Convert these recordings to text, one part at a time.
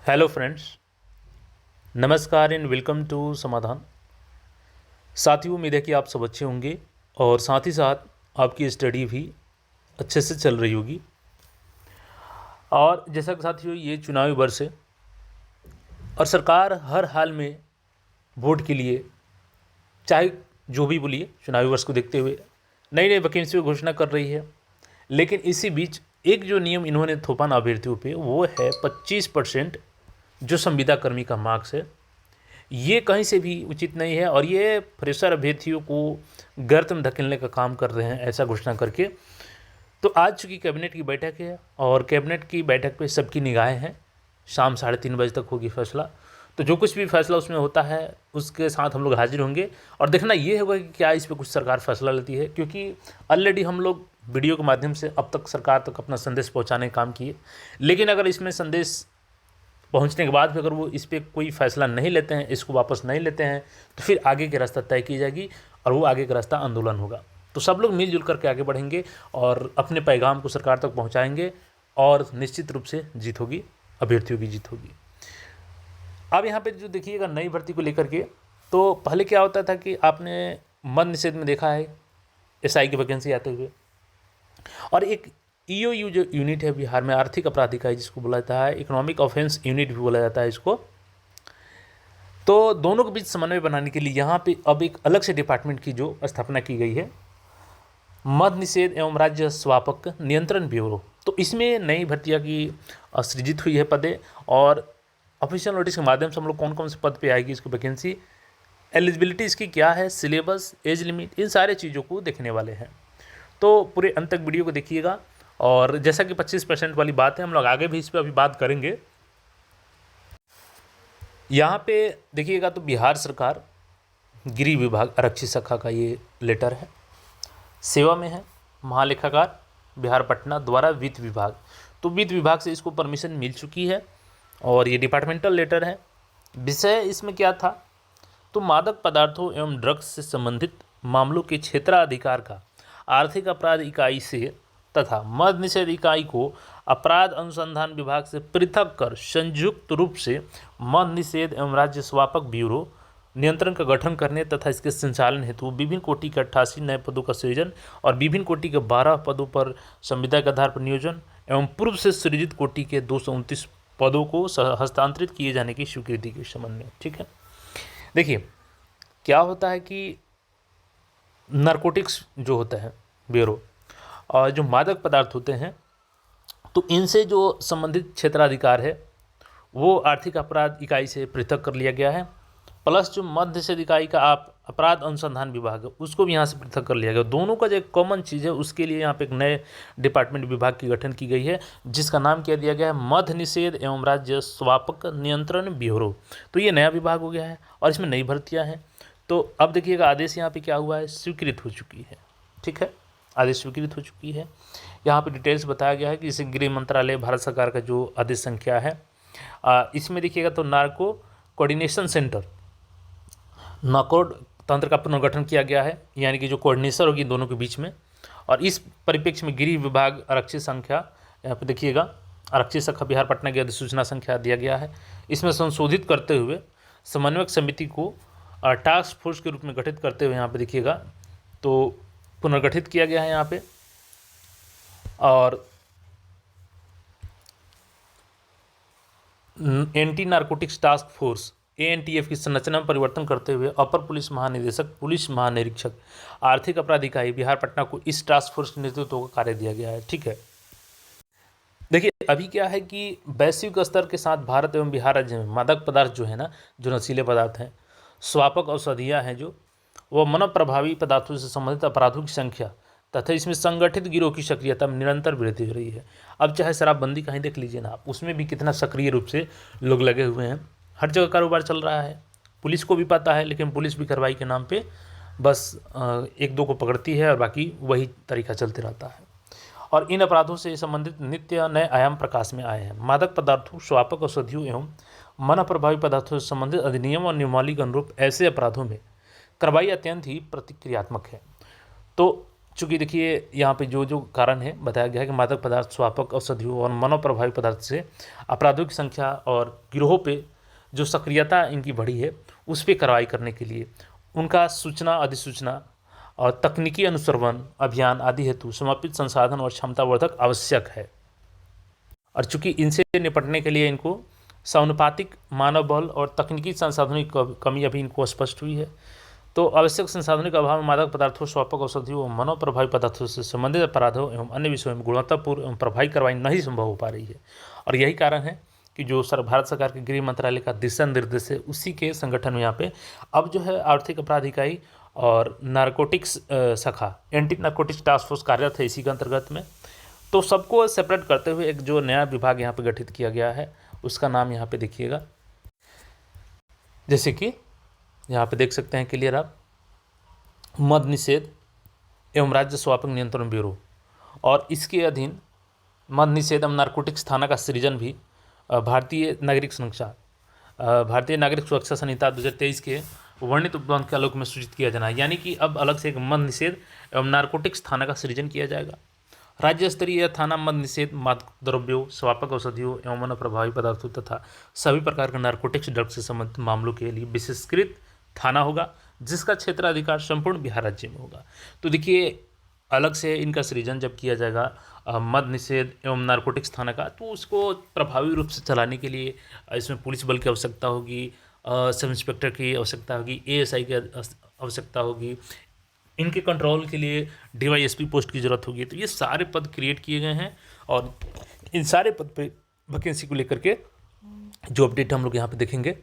Hello friends, नमस्कार and welcome to समाधान। साथियों, उम्मीद है कि आप सब अच्छे होंगे और साथ ही साथ आपकी स्टडी भी अच्छे से चल रही होगी। और जैसा कि साथियों, ये चुनावी वर्ष है और सरकार हर हाल में वोट के लिए, चाहे जो भी बोलिए, चुनावी वर्ष को देखते हुए नई नई वैकेंसी की घोषणा कर रही है। लेकिन इसी बीच एक जो नियम इन्होंने थोपा ना अभ्यर्थियों पे, वो है 25% जो संविदा कर्मी का मार्क्स है। ये कहीं से भी उचित नहीं है और ये फ्रेशर अभ्यर्थियों को गर्त में धकेलने का काम कर रहे हैं, ऐसा घोषणा करके। तो आज चूँकि कैबिनेट की बैठक है और कैबिनेट की बैठक पे सबकी निगाहें हैं। शाम 3:30 बजे तक होगी फैसला। तो जो कुछ भी फैसला उसमें होता है उसके साथ हम लोग हाजिर होंगे और देखना ये होगा कि क्या इस पर कुछ सरकार फैसला लेती है, क्योंकि ऑलरेडी हम लोग वीडियो के माध्यम से अब तक सरकार तक अपना संदेश पहुंचाने का काम किए। लेकिन अगर इसमें संदेश पहुंचने के बाद भी अगर वो इस पर कोई फैसला नहीं लेते हैं, इसको वापस नहीं लेते हैं, तो फिर आगे की रास्ता तय की जाएगी और वो आगे का रास्ता आंदोलन होगा। तो सब लोग मिलजुल करके आगे बढ़ेंगे और अपने पैगाम को सरकार तक पहुंचाएंगे और निश्चित रूप से जीत होगी, अभ्यर्थियों की जीत होगी। अब यहाँ पे जो देखिएगा नई भर्ती को लेकर के, तो पहले क्या होता था कि आपने मद्य निषेध में देखा है एसआई की वैकेंसी आते हुए, और एक ईओयू जो यूनिट है बिहार में, आर्थिक अपराध इकाई जिसको बोला जाता है, इकोनॉमिक ऑफेंस यूनिट भी बोला जाता है इसको। तो दोनों के बीच समन्वय बनाने के लिए यहाँ पे अब एक अलग से डिपार्टमेंट की जो स्थापना की गई है, मद्य निषेध एवं राज्य स्वापक नियंत्रण ब्यूरो। तो इसमें नई भर्तियाँ की सृजित हुई है पदें, और ऑफिशियल नोटिस के माध्यम से हम लोग कौन कौन से पद पे आएगी इसकी वैकेंसी, एलिजिबिलिटी इसकी क्या है, सिलेबस, एज लिमिट, इन सारे चीज़ों को देखने वाले हैं। तो पूरे अंत तक वीडियो को देखिएगा। और जैसा कि 25% वाली बात है, हम लोग आगे भी इस पर अभी बात करेंगे। यहाँ पे देखिएगा तो बिहार सरकार गृह विभाग आरक्षी शाखा का ये लेटर है, सेवा में है महालेखाकार बिहार पटना द्वारा वित्त विभाग। तो वित्त विभाग से इसको परमिशन मिल चुकी है और ये डिपार्टमेंटल लेटर है। विषय इसमें क्या था, तो मादक पदार्थों एवं ड्रग्स से संबंधित मामलों के क्षेत्राधिकार का आर्थिक अपराध इकाई से तथा मद्य निषेध इकाई को अपराध अनुसंधान विभाग से पृथक कर संयुक्त रूप से मद्य निषेध एवं राज्य स्वापक ब्यूरो नियंत्रण का गठन करने तथा इसके संचालन हेतु विभिन्न कोटि के 88 नए पदों का सृजन और विभिन्न कोटि के 12 पदों पर संविदा के आधार पर नियोजन एवं पूर्व से सृजित कोटि के 229 पदों को हस्तांतरित किए जाने की स्वीकृति के संबंध में। ठीक है, देखिए क्या होता है कि नारकोटिक्स जो होता है ब्यूरो और जो मादक पदार्थ होते हैं, तो इनसे जो संबंधित क्षेत्राधिकार है वो आर्थिक अपराध इकाई से पृथक कर लिया गया है, प्लस जो मद्य निषेध इकाई का आप अपराध अनुसंधान विभाग है उसको भी यहाँ से पृथक कर लिया गया। दोनों का जो एक कॉमन चीज़ है उसके लिए यहाँ पे एक नए डिपार्टमेंट विभाग की गठन की गई है, जिसका नाम क्या दिया गया है, मद्य निषेध एवं राज्य स्वापक नियंत्रण ब्यूरो। तो ये नया विभाग हो गया है और इसमें नई भर्तियाँ हैं। तो अब देखिएगा आदेश यहाँ पे क्या हुआ है, स्वीकृत हो चुकी है। ठीक है, आदेश स्वीकृत हो चुकी है। यहाँ पे डिटेल्स बताया गया है कि इसे गृह मंत्रालय भारत सरकार का जो आदेश संख्या है, इसमें देखिएगा तो नार्को कोऑर्डिनेशन सेंटर, नाकोड तंत्र का पुनर्गठन किया गया है, यानी कि जो कोऑर्डिनेशन होगी दोनों के बीच में। और इस परिप्रेक्ष्य में गृह विभाग आरक्षी संख्या, यहाँ पे देखिएगा आरक्षी शाखा बिहार पटना की अधिसूचना संख्या दिया गया है। इसमें संशोधित करते हुए समन्वयक समिति को टास्क फोर्स के रूप में गठित करते हुए यहाँ पे देखिएगा तो पुनर्गठित किया गया है यहाँ पे। और anti narcotics task force ANTF की संरचना में परिवर्तन करते हुए अपर पुलिस महानिदेशक, पुलिस महानिरीक्षक, आर्थिक अपराध इकाई बिहार पटना को इस टास्क फोर्स के नेतृत्व का कार्य दिया गया है। ठीक है, देखिए अभी क्या है कि वैश्विक स्तर के साथ भारत एवं बिहार राज्य में मादक पदार्थ जो है ना, जो नशीले पदार्थ हैं, स्वापक औषधियाँ हैं, जो वो मन प्रभावी पदार्थों से संबंधित अपराधों की संख्या तथा इसमें संगठित गिरोह की सक्रियता में निरंतर वृद्धि हो रही है। अब चाहे शराबबंदी कहीं देख लीजिए ना आप, उसमें भी कितना सक्रिय रूप से लोग लगे हुए हैं, हर जगह कारोबार चल रहा है। पुलिस को भी पता है, लेकिन पुलिस भी कार्रवाई के नाम पे बस एक दो को पकड़ती है और बाकी वही तरीका चलते रहता है। और इन अपराधों से संबंधित नित्य नए आयाम प्रकाश में आए हैं। मादक पदार्थों, स्वापक औषधियों एवं मन प्रभावी पदार्थों से संबंधित अधिनियम और नियमावली के अनुरूप ऐसे अपराधों में कार्रवाई अत्यंत ही प्रतिक्रियात्मक है। तो चूँकि देखिए यहाँ पे जो जो कारण है बताया गया है कि मादक पदार्थ, स्वापक औषधियों और मनोप्रभावी पदार्थ से अपराधों की संख्या और गिरोहों पे जो सक्रियता इनकी बढ़ी है, उस पे कार्रवाई करने के लिए उनका सूचना, अधिसूचना और तकनीकी अनुश्रवण अभियान आदि हेतु समर्पित संसाधन और क्षमतावर्धक आवश्यक है। और चूंकि इनसे निपटने के लिए इनको समानुपातिक मानव बल और तकनीकी संसाधनों की कमी अभी इनको स्पष्ट हुई है। तो आवश्यक संसाधनों के अभाव में मादक पदार्थों, स्वापक औषधियों और मनोप्रभावी पदार्थों से संबंधित अपराधों एवं अन्य विषयों में गुणवत्तापूर्ण एवं प्रभावी कार्रवाई नहीं संभव हो पा रही है। और यही कारण है कि जो भारत सरकार के गृह मंत्रालय का दिशा निर्देश है, उसी के संगठन में यहाँ पे अब जो है आर्थिक अपराध इकाई और नारकोटिक्स शाखा, एंटी नारकोटिक्स टास्क फोर्स कार्यरत है इसी के अंतर्गत में। तो सबको सेपरेट करते हुए एक जो नया विभाग यहाँ पे गठित किया गया है, उसका नाम यहाँ पे देखिएगा, जैसे कि यहाँ पे देख सकते हैं क्लियर आप, मद निषेध एवं राज्य स्वापक नियंत्रण ब्यूरो, और इसके अधीन मद निषेध एवं नारकोटिक्स थाना का सृजन भी भारतीय नागरिक सुरक्षा संहिता 2023 के वर्णित उपबंध के आलोक में सूचित किया जाना है। यानी कि अब अलग से एक मद निषेध एवं नारकोटिक्स थाना का सृजन किया जाएगा। राज्य स्तरीय थाना मद निषेध, मादक द्रव्यों, स्वापक औषधियों एवं मनोप्रभावी पदार्थों तथा सभी प्रकार के नारकोटिक्स ड्रग्स से संबंधित मामलों के लिए विशेषकृत थाना होगा, जिसका क्षेत्राधिकार संपूर्ण बिहार राज्य में होगा। तो देखिए, अलग से इनका सृजन जब किया जाएगा मद निषेध एवं नारकोटिक्स थाना का, तो उसको प्रभावी रूप से चलाने के लिए इसमें पुलिस बल की आवश्यकता होगी, सब इंस्पेक्टर की आवश्यकता होगी, एएसआई की आवश्यकता होगी, इनके कंट्रोल के लिए डीवाईएसपी पोस्ट की ज़रूरत होगी। तो ये सारे पद क्रिएट किए गए हैं और इन सारे पद पे वैकेंसी को लेकर के जो अपडेट हम लोग यहाँ पे देखेंगे।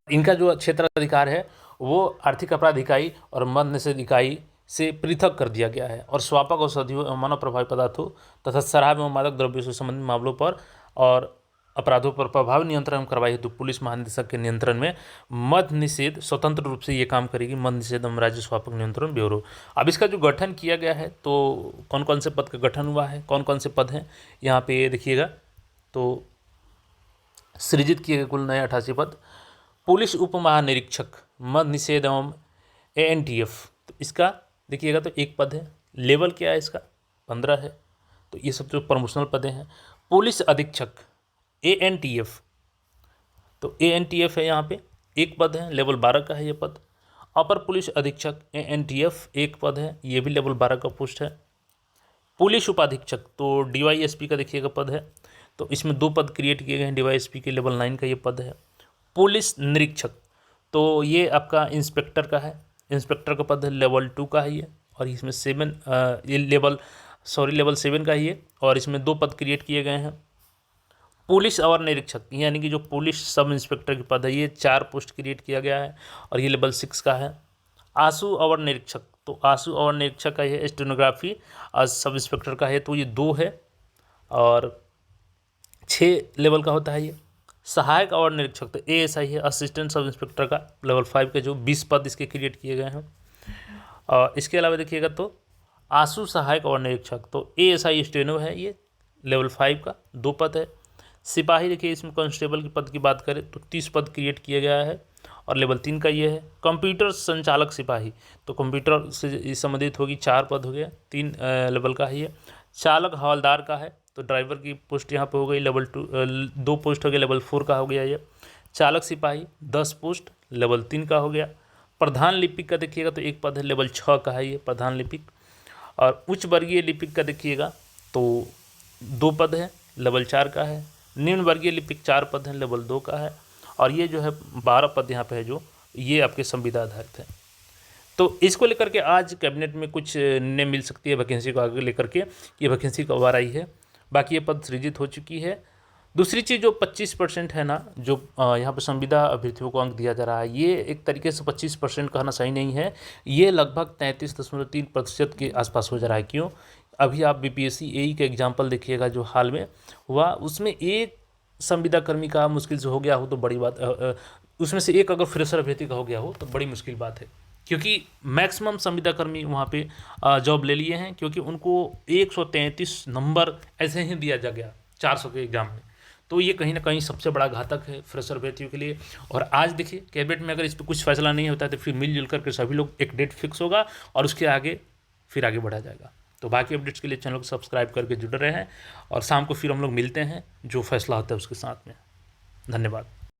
इनका जो क्षेत्राधिकार है वो आर्थिक अपराध इकाई और मद निषेध इकाई से पृथक कर दिया गया है, और स्वापक औषधियों एवं मनोप्रभावी पदार्थों तथा शराब एवं मादक द्रव्यों से संबंधित मामलों पर और अपराधों पर प्रभावी नियंत्रण एवं कार्रवाई हेतु पुलिस महानिदेशक के नियंत्रण में मद निषेध स्वतंत्र रूप से ये काम करेगी, मद निषेध एवं राज्य स्वापक नियंत्रण ब्यूरो। अब इसका जो गठन किया गया है, तो कौन कौन से पद का गठन हुआ है, कौन कौन से पद हैं यहाँ पे देखिएगा। तो सृजित किए गए कुल नए 88 पद। पुलिस उप महानिरीक्षक मद निषेध एवं ANTF, तो इसका देखिएगा तो एक पद है। लेवल क्या है इसका, 15 है। तो ये सब जो प्रमोशनल पदें हैं। पुलिस अधीक्षक ANTF, तो ANTF है यहाँ पे एक पद है, लेवल 12 का है ये पद। अपर पुलिस अधीक्षक ANTF एक पद है, ये भी लेवल 12 का पोस्ट है। पुलिस उपाधीक्षक, तो DYSP का देखिएगा पद है, तो इसमें 2 पद क्रिएट किए गए हैं, DYSP के लेवल 9 का ये पद है। पुलिस निरीक्षक, तो ये आपका इंस्पेक्टर का है, इंस्पेक्टर का पद है, लेवल 2 का है ये, और इसमें लेवल 7 का ही है, और इसमें 2 पद क्रिएट किए गए हैं। पुलिस अवर निरीक्षक, यानी कि जो पुलिस सब इंस्पेक्टर के पद है, ये 4 पोस्ट क्रिएट किया गया है, और ये लेवल 6 का है। आंसू अवर निरीक्षक, तो आंसू अवर निरीक्षक का ये स्टेनोग्राफी सब इंस्पेक्टर का है, तो ये 2 है और 6 लेवल का होता है ये। सहायक अवर निरीक्षक, तो ASI है, असिस्टेंट सब इंस्पेक्टर का, लेवल 5 के जो 20 पद इसके क्रिएट किए गए हैं। और इसके अलावा देखिएगा तो आंसू सहायक अवर निरीक्षक, तो ASI स्टेनो है, ये लेवल 5 का 2 पद है। सिपाही, देखिए इसमें कांस्टेबल के पद की बात करें तो 30 पद क्रिएट किया गया है, और लेवल 3 का ये है। कंप्यूटर संचालक सिपाही, तो कंप्यूटर से संबंधित होगी, 4 पद हो गया, 3 लेवल का है ये। चालक हवलदार का है, तो ड्राइवर की पोस्ट यहाँ पे हो गई, लेवल 2 पोस्ट हो गया, लेवल 4 का हो गया ये। चालक सिपाही 10 पोस्ट, लेवल 3 का हो गया। प्रधान लिपिक का देखिएगा तो 1 पद है, लेवल 6 का है ये प्रधान लिपिक। और उच्च वर्गीय लिपिक का देखिएगा तो 2 पद है, लेवल 4 का है। निम्न वर्गीय लिपिक 4 पद हैं, लेवल 2 का है। और ये जो है 12 पद यहाँ पे है, जो ये आपके संविदा आधारित है। तो इसको लेकर के आज कैबिनेट में कुछ निर्णय मिल सकती है वैकेंसी को आगे लेकर के, ये वैकेंसी कब आ रही है। बाकी ये पद सृजित हो चुकी है। दूसरी चीज़ जो 25% है ना, जो यहाँ पर संविदा अभ्यर्थियों को अंक दिया जा रहा है, ये एक तरीके से 25% कहना सही नहीं है, ये लगभग 33.3% के आसपास हो जा रहा है। क्यों? अभी आप BPSC AE का एग्जाम्पल देखिएगा जो हाल में हुआ, उसमें एक संविदा कर्मी का मुश्किल से हो गया हो तो बड़ी बात, उसमें से एक अगर फ्रेशर अभ्यर्थी का हो गया हो तो बड़ी मुश्किल बात है, क्योंकि मैक्सिमम संविदा कर्मी वहाँ पे जॉब ले लिए हैं, क्योंकि उनको 133 नंबर ऐसे ही दिया जा गया 400 के एग्ज़ाम में। तो ये कहीं ना कहीं सबसे बड़ा घातक है फ्रेशर अभ्यर्थियों के लिए। और आज देखिए कैबिनेट में अगर इस पर कुछ फैसला नहीं होता है तो फिर मिलजुल करके सभी लोग एक डेट फिक्स होगा और उसके आगे फिर आगे बढ़ा जाएगा। तो बाकी अपडेट्स के लिए चैनल को सब्सक्राइब करके जुड़े रहें और शाम को फिर हम लोग मिलते हैं जो फैसला होता है उसके साथ में। धन्यवाद।